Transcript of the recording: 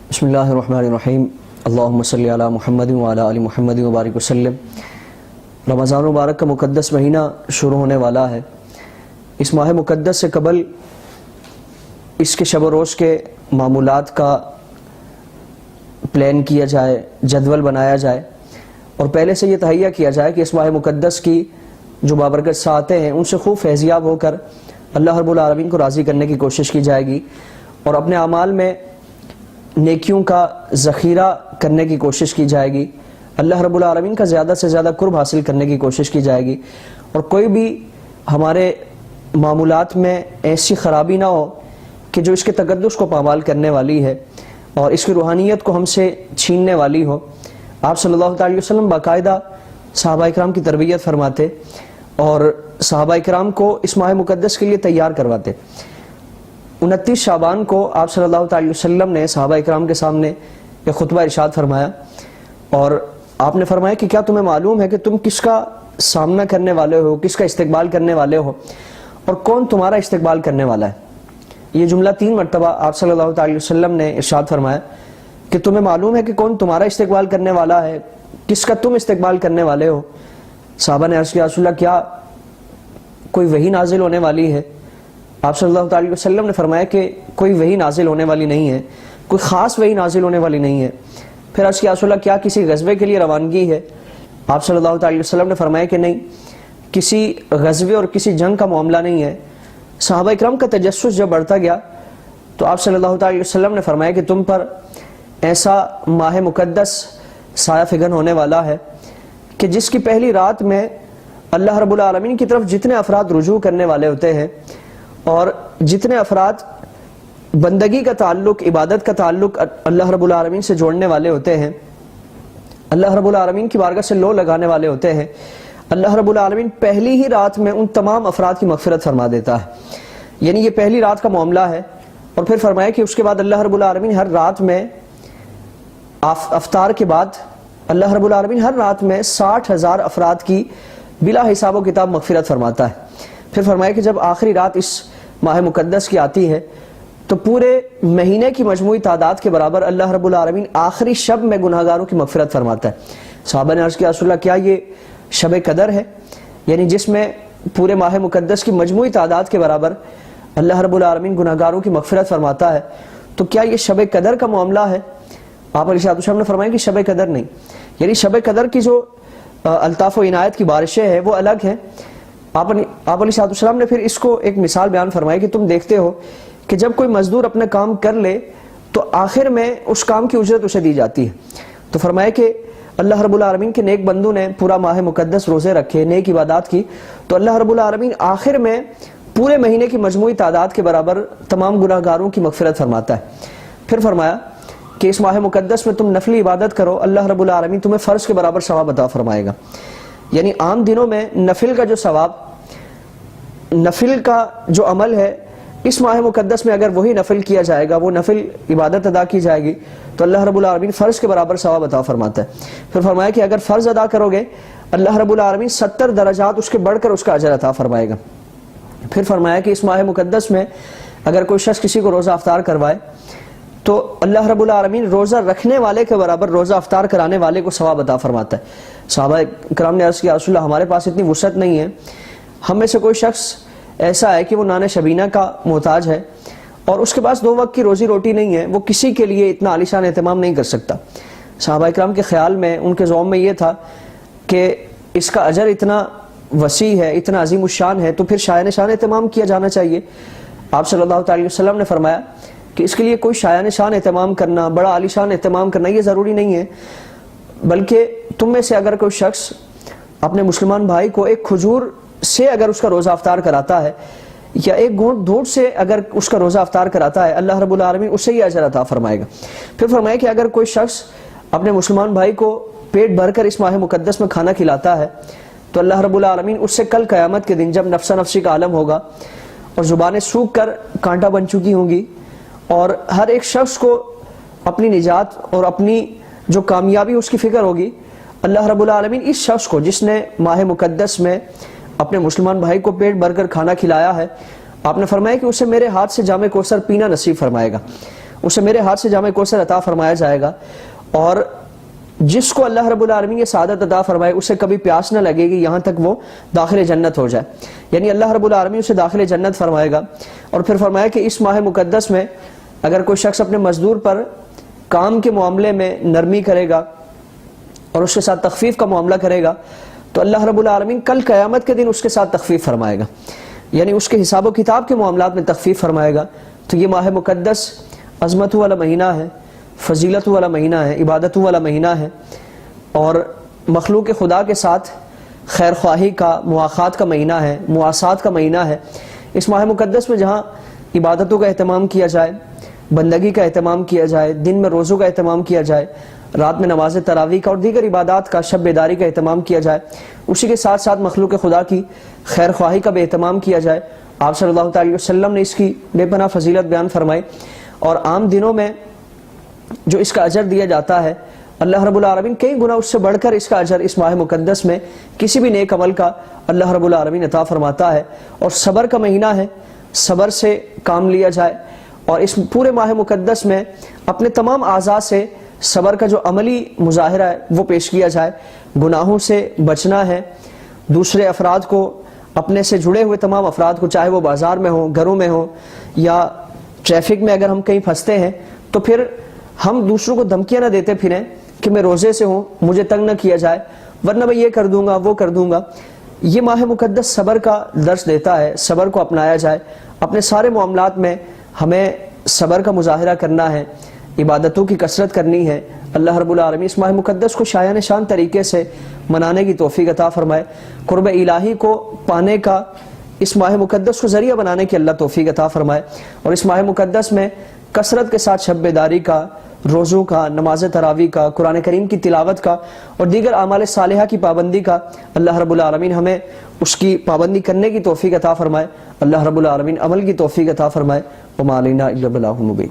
بسم اللہ الرحمن الرحیم اللہم صلی علی محمد وعلی آل محمد وبارک وسلم۔ رمضان مبارک کا مقدس مہینہ شروع ہونے والا ہے۔ اس ماہ مقدس سے قبل اس کے شب و روز کے معمولات کا پلان کیا جائے، جدول بنایا جائے اور پہلے سے یہ تہیہ کیا جائے کہ اس ماہ مقدس کی جو بابرکت ساعتیں ہیں ان سے خوب فیضیاب ہو کر اللہ رب العالمین کو راضی کرنے کی کوشش کی جائے گی اور اپنے اعمال میں نیکیوں کا ذخیرہ کرنے کی کوشش کی جائے گی، اللہ رب العالمین کا زیادہ سے زیادہ قرب حاصل کرنے کی کوشش کی جائے گی اور کوئی بھی ہمارے معمولات میں ایسی خرابی نہ ہو کہ جو اس کے تقدس کو پامال کرنے والی ہے اور اس کی روحانیت کو ہم سے چھیننے والی ہو۔ آپ صلی اللہ علیہ وسلم باقاعدہ صحابہ اکرام کی تربیت فرماتے اور صحابہ اکرام کو اس ماہ مقدس کے لیے تیار کرواتے۔ 29 شعبان کو آپ صلی اللہ علیہ وسلم نے صحابہ اکرام کے سامنے ایک خطبہ ارشاد فرمایا اور آپ نے فرمایا کہ کیا تمہیں معلوم ہے کہ تم کس کا سامنا کرنے والے ہو، کس کا استقبال کرنے والے ہو اور کون تمہارا استقبال کرنے والا ہے؟ یہ جملہ 3 مرتبہ آپ صلی اللہ علیہ وسلم نے ارشاد فرمایا کہ تمہیں معلوم ہے کہ کون تمہارا استقبال کرنے والا ہے، کس کا تم استقبال کرنے والے ہو۔ صحابہ نے عرض کیا رسول اللہ کیا کوئی وحی نازل ہونے والی ہے؟ آپ صلی اللہ علیہ وسلم نے فرمایا کہ کوئی وحی نازل ہونے والی نہیں ہے، کوئی خاص وحی نازل ہونے والی نہیں ہے۔ پھر عرض کیا رسول اللہ کیا کسی غزوے کے لیے روانگی ہے؟ آپ صلی اللہ علیہ وسلم نے فرمایا کہ نہیں، کسی غزوے اور کسی جنگ کا معاملہ نہیں ہے۔ صحابہ اکرام کا تجسس جب بڑھتا گیا تو آپ صلی اللہ علیہ وسلم نے فرمایا کہ تم پر ایسا ماہ مقدس سایہ فگن ہونے والا ہے کہ جس کی پہلی رات میں اللہ رب العالمین کی طرف جتنے افراد رجوع کرنے والے ہوتے ہیں اور جتنے افراد بندگی کا تعلق، عبادت کا تعلق اللہ رب العالمین سے جوڑنے والے ہوتے ہیں، اللہ رب العالمین کی بارگاہ سے لو لگانے والے ہوتے ہیں، اللہ رب العالمین پہلی ہی رات میں ان تمام افراد کی مغفرت فرما دیتا ہے۔ یعنی یہ پہلی رات کا معاملہ ہے اور پھر فرمایا کہ اس کے بعد اللہ رب العالمین ہر رات میں افطار کے بعد اللہ رب العالمین ہر رات میں 60,000 افراد کی بلا حساب و کتاب مغفرت فرماتا ہے۔ پھر فرمایا کہ جب آخری رات اس ماہ مقدس کی آتی ہے تو پورے مہینے کی مجموعی تعداد کے برابر اللہ رب العالمین آخری شب میں گناہگاروں کی مغفرت فرماتا ہے۔ صحابہ نے عرض کیا رسول اللہ کیا یہ شب قدر ہے، یعنی جس میں پورے ماہ مقدس کی مجموعی تعداد کے برابر اللہ رب العالمین گناہگاروں کی مغفرت فرماتا ہے، تو کیا یہ شب قدر کا معاملہ ہے؟ آپ علیہ السلام نے فرمایا کہ شب قدر نہیں، یعنی شب قدر کی جو الطاف و عنایت کی بارشیں ہیں وہ الگ ہیں۔ آپ علیہ السلام نے پھر اس کو ایک مثال بیان فرمائی کہ تم دیکھتے ہو کہ جب کوئی مزدور اپنا کام کر لے تو آخر میں اس کام کی اجرت اسے دی جاتی ہے، تو فرمایا کہ اللہ رب العالمین کے نیک بندوں نے پورا ماہ مقدس روزے رکھے، نیک عبادات کی، تو اللہ رب العالمین آخر میں پورے مہینے کی مجموعی تعداد کے برابر تمام گناہگاروں کی مغفرت فرماتا ہے۔ پھر فرمایا کہ اس ماہ مقدس میں تم نفلی عبادت کرو، اللہ رب العالمین تمہیں فرض کے برابر ثواب عطا فرمائے گا۔ یعنی عام دنوں میں نفل کا جو ثواب، نفل کا جو عمل ہے، اس ماہ مقدس میں اگر وہی نفل کیا جائے گا، وہ نفل عبادت ادا کی جائے گی تو اللہ رب العالمین فرض کے برابر ثواب عطا فرماتا ہے۔ پھر فرمایا کہ اگر فرض ادا کرو گے اللہ رب العالمین 70 درجات اس کے بڑھ کر اس کا اجر عطا فرمائے گا۔ پھر فرمایا کہ اس ماہ مقدس میں اگر کوئی شخص کسی کو روزہ افطار کروائے تو اللہ رب العالمین روزہ رکھنے والے کے برابر روزہ افطار کرانے والے کو ثواب عطا فرماتا ہے۔ صحابہ کرام نے عرض کیا رسول اللہ ہمارے پاس اتنی وسعت نہیں ہے، ہم میں سے کوئی شخص ایسا ہے کہ وہ نان شبینہ کا محتاج ہے اور اس کے پاس 2 وقت کی روزی روٹی نہیں ہے، وہ کسی کے لیے اتنا عالیشان اہتمام نہیں کر سکتا۔ صحابہ کرام کے خیال میں، ان کے ذہن میں یہ تھا کہ اس کا اجر اتنا وسیع ہے، اتنا عظیم الشان ہے، تو پھر شایان شان اہتمام کیا جانا چاہیے۔ آپ صلی اللہ علیہ وسلم نے فرمایا کہ اس کے لیے کوئی شایان شان اہتمام کرنا، بڑا عالیشان اہتمام کرنا یہ ضروری نہیں ہے، بلکہ تم میں سے اگر کوئی شخص اپنے مسلمان بھائی کو ایک کھجور سے اگر اس کا روزہ افطار کراتا ہے یا ایک گھونٹ دودھ سے اگر اس کا روزہ افطار کراتا ہے، اللہ رب العالمین اسے یہ اجر عطا فرمائے گا۔ پھر فرمایا کہ اگر کوئی شخص اپنے مسلمان بھائی کو پیٹ بھر کر اس ماہ مقدس میں کھانا کھلاتا ہے تو اللہ رب العالمین اس سے کل قیامت کے دن جب نفسا نفسی کا عالم ہوگا اور زبانیں سوکھ کر کانٹا بن چکی ہوں گی اور ہر ایک شخص کو اپنی نجات اور اپنی جو کامیابی اس کی فکر ہوگی، اللہ رب العالمین اس شخص کو جس نے ماہ مقدس میں اپنے مسلمان بھائی کو پیٹ بھر کر کھانا کھلایا ہے، آپ نے فرمایا کہ اسے میرے ہاتھ سے جام کوثر پینا نصیب فرمائے گا اسے میرے ہاتھ سے جام کوثر عطا فرمایا جائے گا، اور جس کو اللہ رب العالمین یہ سعادت عطا فرمائے اسے کبھی پیاس نہ لگے گی یہاں تک وہ داخل جنت ہو جائے، یعنی اللہ رب العالمین اسے داخل جنت فرمائے گا۔ اور پھر فرمایا کہ اس ماہ مقدس میں اگر کوئی شخص اپنے مزدور پر کام کے معاملے میں نرمی کرے گا اور اس کے ساتھ تخفیف کا معاملہ کرے گا تو اللہ رب العالمین کل قیامت کے دن اس کے ساتھ تخفیف فرمائے گا، یعنی اس کے حساب و کتاب کے معاملات میں تخفیف فرمائے گا۔ تو یہ ماہ مقدس عظمت والا مہینہ ہے، فضیلت والا مہینہ ہے، عبادت والا مہینہ ہے، اور مخلوق خدا کے ساتھ خیر خواہی کا، مواخات کا مہینہ ہے، مواسات کا مہینہ ہے۔ اس ماہ مقدس میں جہاں عبادتوں کا اہتمام کیا جائے، بندگی کا اہتمام کیا جائے، دن میں روزوں کا اہتمام کیا جائے، رات میں نماز تراویح کا اور دیگر عبادات کا، شب بیداری کا اہتمام کیا جائے، اسی کے ساتھ ساتھ مخلوق خدا کی خیر خواہی کا بھی اہتمام کیا جائے۔ آپ صلی اللہ تعالی وسلم نے اس کی بے پناہ فضیلت بیان فرمائی، اور عام دنوں میں جو اس کا اجر دیا جاتا ہے اللہ رب العالمین کئی گنا اس سے بڑھ کر اس کا اجر اس ماہ مقدس میں کسی بھی نیک عمل کا اللہ رب العالمین عطا فرماتا ہے۔ اور صبر کا مہینہ ہے، صبر سے کام لیا جائے، اور اس پورے ماہ مقدس میں اپنے تمام اعضاء سے صبر کا جو عملی مظاہرہ ہے وہ پیش کیا جائے۔ گناہوں سے بچنا ہے، دوسرے افراد کو، اپنے سے جڑے ہوئے تمام افراد کو، چاہے وہ بازار میں ہوں، گھروں میں ہوں، یا ٹریفک میں اگر ہم کہیں پھنستے ہیں تو پھر ہم دوسروں کو دھمکیاں نہ دیتے پھریں کہ میں روزے سے ہوں، مجھے تنگ نہ کیا جائے، ورنہ میں یہ کر دوں گا، وہ کر دوں گا۔ یہ ماہ مقدس صبر کا درس دیتا ہے، صبر کو اپنایا جائے، اپنے سارے معاملات میں ہمیں صبر کا مظاہرہ کرنا ہے، عبادتوں کی کثرت کرنی ہے۔ اللہ رب العالمین اس ماہ مقدس کو شایان شان طریقے سے منانے کی توفیق عطا فرمائے، قرب الہی کو پانے کا اس ماہ مقدس کو ذریعہ بنانے کی اللہ توفیق عطا فرمائے، اور اس ماہ مقدس میں کثرت کے ساتھ شب بیداری کا، روزوں کا، نماز تراویح کا، قرآن کریم کی تلاوت کا اور دیگر اعمال صالحہ کی پابندی کا اللہ رب العالمین ہمیں اس کی پابندی کرنے کی توفیق عطا فرمائے۔ اللہ رب العالمین عمل کی توفیق عطا فرمائے۔ وما علینا الا البلاغ المبین۔